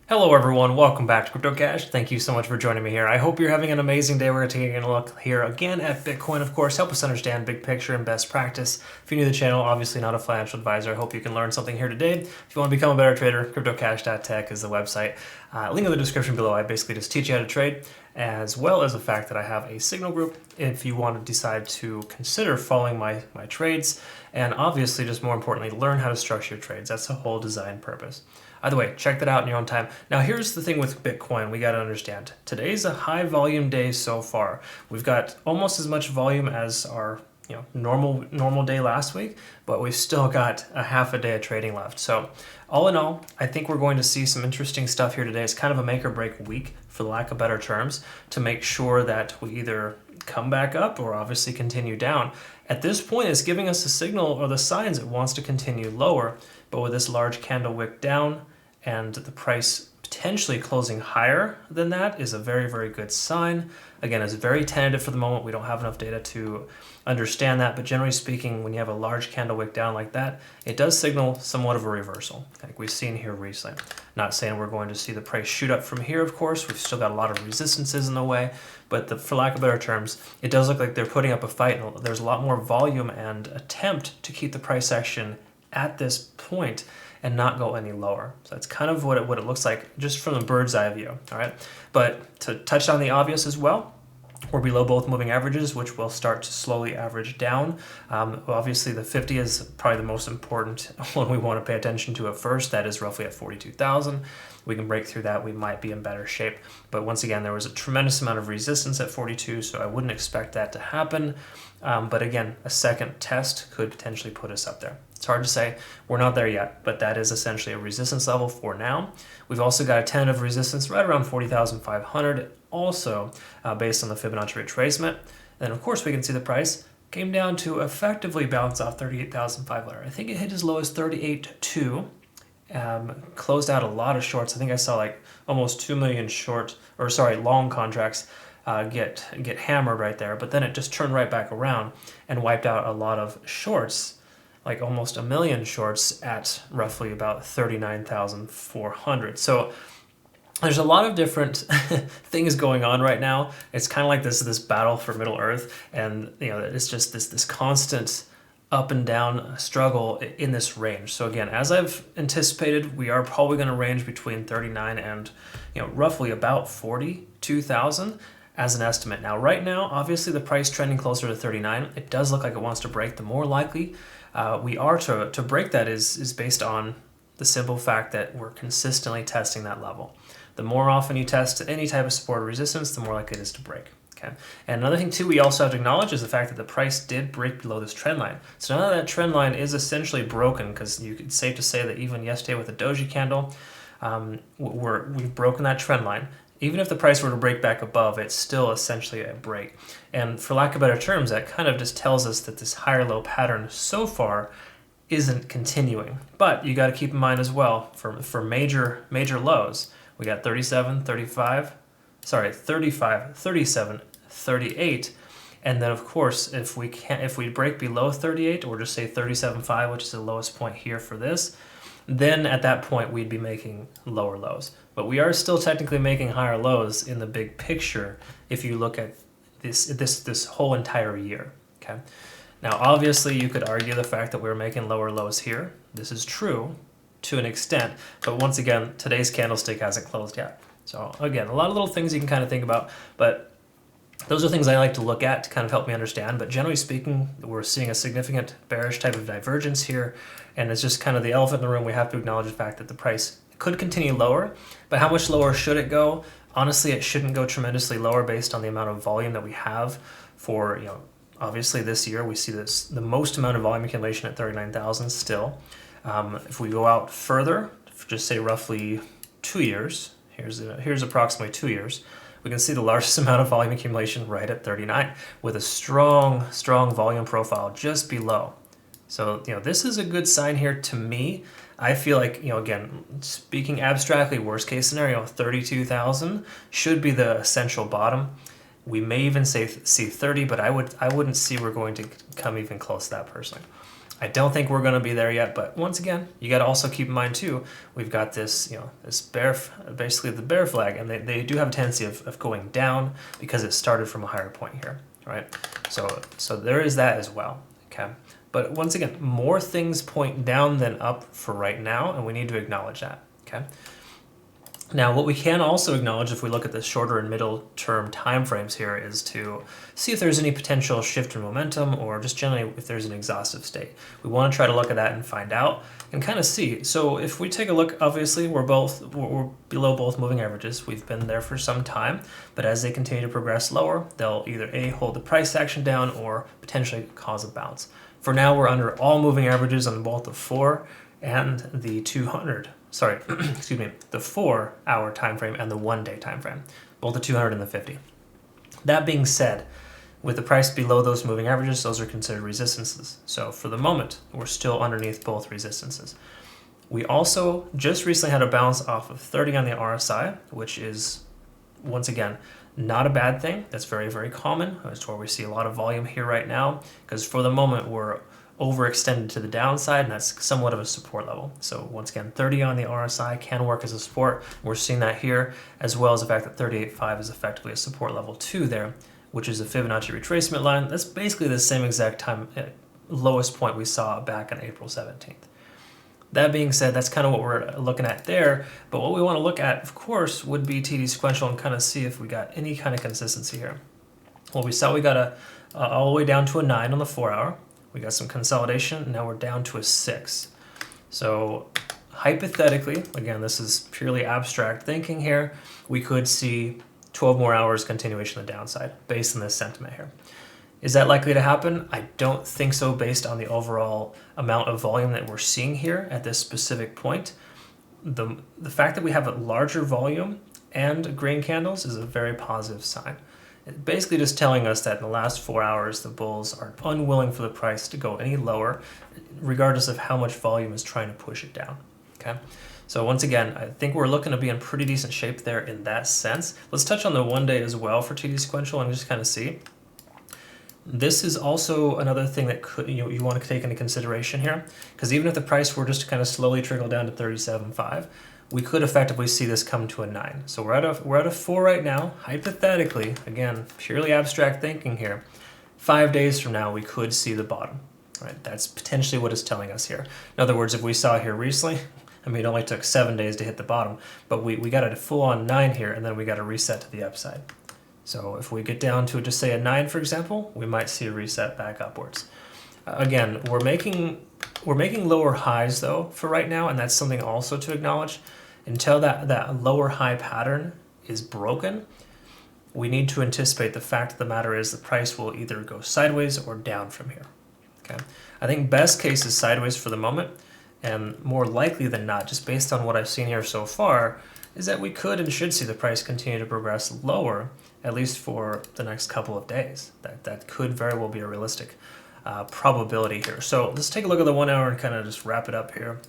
Hello everyone, welcome back to CryptoCache. Thank you so much for joining me here. I hope you're having an amazing day. We're taking a look here again at Bitcoin, of course, help us understand big picture and best practice. If you're new to the channel, obviously not a financial advisor, I hope you can learn something here today. If you want to become a better trader, CryptoCache.tech is the website. Link in the description below. I basically just teach you how to trade, as well as the fact that I have a signal group if you want to decide to consider following my trades, and obviously just more importantly, learn how to structure your trades. That's the whole design purpose. Either way, check that out in your own time. Now here's the thing with Bitcoin we got to understand. Today's a high volume day so far. We've got almost as much volume as our normal day last week, but we've still got a half a day of trading left. So all in all, I think we're going to see some interesting stuff here today. It's kind of a make or break week, for lack of better terms, to make sure that we either come back up or obviously continue down. At this point, it's giving us a signal or the signs it wants to continue lower, but with this large candle wick down and the price potentially closing higher than that is a very, very good sign. Again, it's very tentative for the moment. We don't have enough data to understand that, but generally speaking, when you have a large candle wick down like that, it does signal somewhat of a reversal, like we've seen here recently. Not saying we're going to see the price shoot up from here, of course. We've still got a lot of resistances in the way, but for lack of better terms, it does look like they're putting up a fight, and there's a lot more volume and attempt to keep the price action at this point and not go any lower. So that's kind of what it looks like just from the bird's eye view, all right? But to touch on the obvious as well, we're below both moving averages, which will start to slowly average down. Obviously, the 50 is probably the most important one we want to pay attention to at first. That is roughly at 42,000. We can break through that, we might be in better shape. But once again, there was a tremendous amount of resistance at 42, so I wouldn't expect that to happen. But again, a second test could potentially put us up there. It's hard to say. We're not there yet, but that is essentially a resistance level for now. We've also got a tentative resistance right around 40,500, also based on the Fibonacci retracement. And of course, we can see the price came down to effectively bounce off 38,500. I think it hit as low as 38.2. Closed out a lot of shorts. I think I saw like almost 2 million long contracts get hammered right there, but then it just turned right back around and wiped out a lot of shorts, like almost 1 million shorts at roughly about 39,400. So there's a lot of different things going on right now. It's kind of like this battle for Middle Earth, and it's just this constant up and down struggle in this range. So again, as I've anticipated, we are probably going to range between 39 and roughly about 42,000 as an estimate. Now, right now, obviously the price trending closer to 39. It does look like it wants to break. The more likely we are to break that is based on the simple fact that we're consistently testing that level. The more often you test any type of support or resistance, the more likely it is to break. Okay. And another thing too we also have to acknowledge is the fact that the price did break below this trend line. So now that trend line is essentially broken, because it's safe to say that even yesterday with the doji candle, we've broken that trend line. Even if the price were to break back above, it's still essentially a break. And for lack of better terms, that kind of just tells us that this higher low pattern so far isn't continuing. But you got to keep in mind as well, for major lows, we got 35, 37, 38. And then of course, if we break below 38, or just say 37.5, which is the lowest point here for this, then at that point we'd be making lower lows. But we are still technically making higher lows in the big picture if you look at this whole entire year. Okay. Now, obviously, you could argue the fact that we're making lower lows here. This is true to an extent, but once again, today's candlestick hasn't closed yet. So again, a lot of little things you can kind of think about, but those are things I like to look at to kind of help me understand. But generally speaking, we're seeing a significant bearish type of divergence here, and it's just kind of the elephant in the room. We have to acknowledge the fact that the price could continue lower, but how much lower should it go? Honestly, it shouldn't go tremendously lower based on the amount of volume that we have for, obviously this year we see the most amount of volume accumulation at 39,000 still. If we go out further, just say roughly 2 years, here's approximately 2 years, we can see the largest amount of volume accumulation right at 39 with a strong volume profile just below. So, this is a good sign here to me. I feel like, again, speaking abstractly, worst case scenario, 32,000 should be the essential bottom. We may even see 30, but I wouldn't see we're going to come even close to that personally. I don't think we're going to be there yet, but once again, you got to also keep in mind too, we've got this, this basically the bear flag, and they do have a tendency of going down because it started from a higher point here, right? So there is that as well, okay? But once again, more things point down than up for right now, and we need to acknowledge that, okay? Now, what we can also acknowledge if we look at the shorter and middle term timeframes here is to see if there's any potential shift in momentum or just generally if there's an exhaustive state. We want to try to look at that and find out and kind of see. So if we take a look, obviously we're below both moving averages. We've been there for some time, but as they continue to progress lower, they'll either A, hold the price action down or potentially cause a bounce. For now, we're under all moving averages on both the 4 and the 200. Sorry, excuse me, the 4-hour time frame and the 1-day time frame, both the 200 and the 50. That being said, with the price below those moving averages, those are considered resistances. So for the moment, we're still underneath both resistances. We also just recently had a bounce off of 30 on the RSI, which is, once again, not a bad thing. That's very, very common. That's where we see a lot of volume here right now, because for the moment, we're overextended to the downside, and that's somewhat of a support level. So once again, 30 on the RSI can work as a support. We're seeing that here, as well as the fact that 38.5 is effectively a support level 2 there, which is a Fibonacci retracement line. That's basically the same exact time lowest point we saw back on April 17th. That being said, that's kind of what we're looking at there. But what we want to look at, of course, would be TD sequential and kind of see if we got any kind of consistency here. Well, we saw we got all the way down to a 9 on the 4-hour. We got some consolidation, and now we're down to a 6. So hypothetically, again, this is purely abstract thinking here, we could see 12 more hours continuation of the downside based on this sentiment here. Is that likely to happen? I don't think so based on the overall amount of volume that we're seeing here at this specific point. The fact that we have a larger volume and green candles is a very positive sign. Basically just telling us that in the last 4 hours, the bulls are unwilling for the price to go any lower, regardless of how much volume is trying to push it down, okay? So once again, I think we're looking to be in pretty decent shape there in that sense. Let's touch on the 1-day as well for TD sequential and just kind of see. This is also another thing that you want to take into consideration here, because even if the price were just to kind of slowly trickle down to 37.5, we could effectively see this come to a 9. So we're at a 4 right now. Hypothetically, again, purely abstract thinking here, 5 days from now, we could see the bottom. Right? That's potentially what it's telling us here. In other words, if we saw here recently, I mean, it only took 7 days to hit the bottom, but we got a full-on 9 here, and then we got a reset to the upside. So if we get down to just say a 9, for example, we might see a reset back upwards. Again, we're making lower highs though for right now, and that's something also to acknowledge. Until that lower high pattern is broken, we need to anticipate the fact of the matter is the price will either go sideways or down from here. Okay, I think best case is sideways for the moment, and more likely than not, just based on what I've seen here so far, is that we could and should see the price continue to progress lower, at least for the next couple of days. That could very well be a realistic probability here. So let's take a look at the 1 hour and kind of just wrap it up here.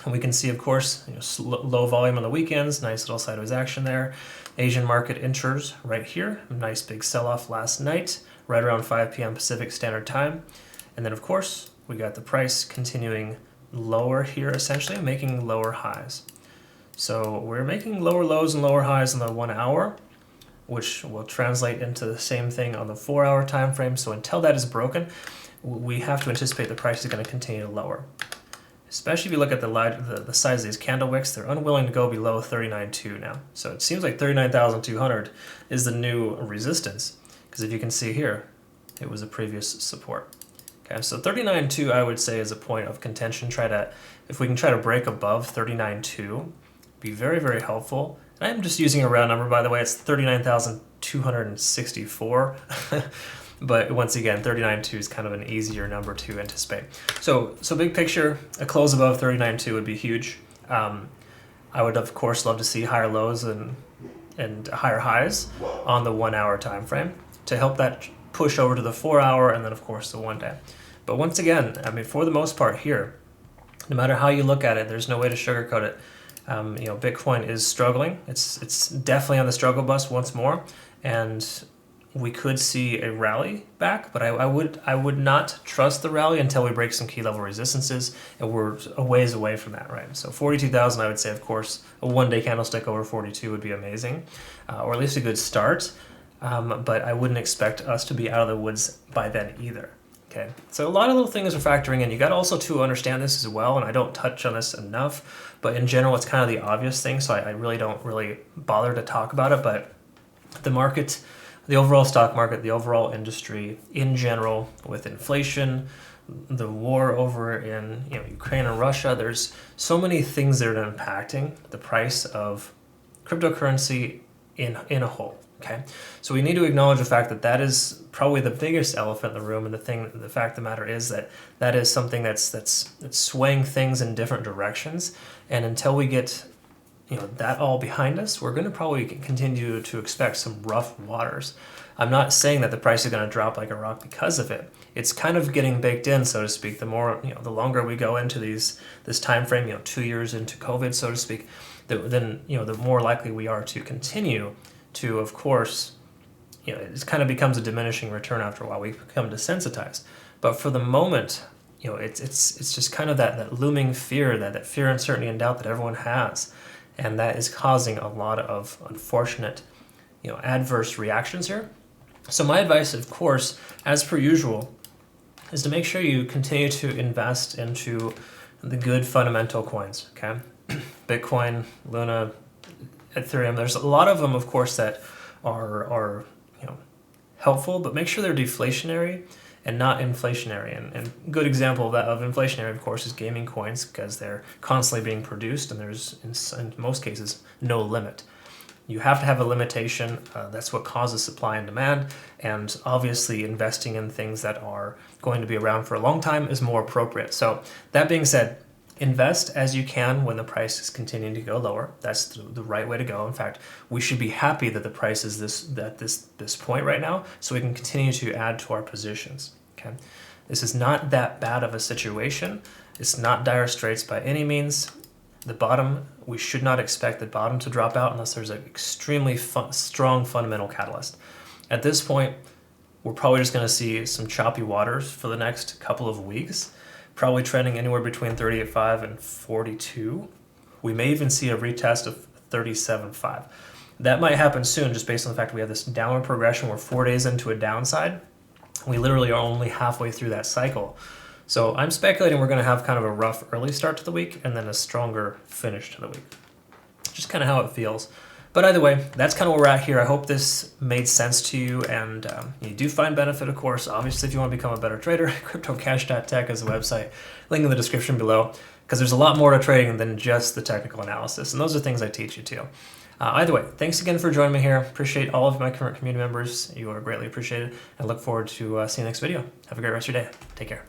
And we can see, of course, low volume on the weekends, nice little sideways action there. Asian market inters right here, nice big sell-off last night, right around 5 p.m. Pacific Standard Time. And then, of course, we got the price continuing lower here, essentially, making lower highs. So we're making lower lows and lower highs on the 1 hour, which will translate into the same thing on the 4 hour time frame. So until that is broken, we have to anticipate the price is going to continue to lower. Especially if you look at the size of these candle wicks, they're unwilling to go below 39.2 now. So it seems like 39,200 is the new resistance, because if you can see here, it was a previous support. Okay, so 39.2 I would say is a point of contention. If we can try to break above 39.2, be very, very helpful. And I'm just using a round number, by the way. It's 39,264. But once again, 39.2 is kind of an easier number to anticipate. So big picture, a close above 39.2 would be huge. I would, of course, love to see higher lows and higher highs on the 1 hour time frame to help that push over to the 4 hour and then, of course, the 1 day. But once again, I mean, for the most part here, no matter how you look at it, there's no way to sugarcoat it. Bitcoin is struggling. It's definitely on the struggle bus once more. And we could see a rally back, but I would not trust the rally until we break some key level resistances, and we're a ways away from that, right? So 42,000, I would say, of course, a one-day candlestick over 42 would be amazing, or at least a good start, but I wouldn't expect us to be out of the woods by then either. Okay, so a lot of little things are factoring in. You got also to understand this as well, and I don't touch on this enough, but in general, it's kind of the obvious thing, so I really don't bother to talk about it, but the market, the overall stock market, the overall industry in general, with inflation, the war over in Ukraine and Russia, there's so many things that are impacting the price of cryptocurrency in a whole. Okay, so we need to acknowledge the fact that that is probably the biggest elephant in the room, and the fact of the matter is that that is something that's swaying things in different directions, and until we get that all behind us, we're going to probably continue to expect some rough waters. I'm not saying that the price is going to drop like a rock because of it. It's kind of getting baked in, so to speak. The more, the longer we go into this time frame, 2 years into COVID, so to speak, then the more likely we are to continue to, of course, it kind of becomes a diminishing return after a while. We become desensitized. But for the moment, it's just kind of that looming fear, that fear, uncertainty, and doubt that everyone has. And that is causing a lot of unfortunate, adverse reactions here. So my advice, of course, as per usual, is to make sure you continue to invest into the good fundamental coins, okay? Bitcoin, Luna, Ethereum. There's a lot of them, of course, that are helpful, but make sure they're deflationary and not inflationary. And a good example of that, of inflationary, of course, is gaming coins, because they're constantly being produced, and there's, in most cases, no limit. You have to have a limitation. That's what causes supply and demand. And obviously, investing in things that are going to be around for a long time is more appropriate. So that being said, invest as you can when the price is continuing to go lower. That's the right way to go. In fact, we should be happy that the price is this point right now, so we can continue to add to our positions. Okay, this is not that bad of a situation. It's not dire straits by any means. The bottom, we should not expect the bottom to drop out unless there's an extremely strong fundamental catalyst. At this point, we're probably just going to see some choppy waters for the next couple of weeks. Probably trending anywhere between 38.5 and 42. We may even see a retest of 37.5. That might happen soon, just based on the fact that we have this downward progression. We're 4 days into a downside. We literally are only halfway through that cycle. So I'm speculating we're going to have kind of a rough early start to the week and then a stronger finish to the week. Just kind of how it feels. But either way, that's kind of where we're at here. I hope this made sense to you, and you do find benefit, of course. Obviously, if you want to become a better trader, CryptoCache.tech is the website. Link in the description below, because there's a lot more to trading than just the technical analysis, and those are things I teach you too. Either way, thanks again for joining me here. Appreciate all of my current community members. You are greatly appreciated. I look forward to seeing you next video. Have a great rest of your day. Take care.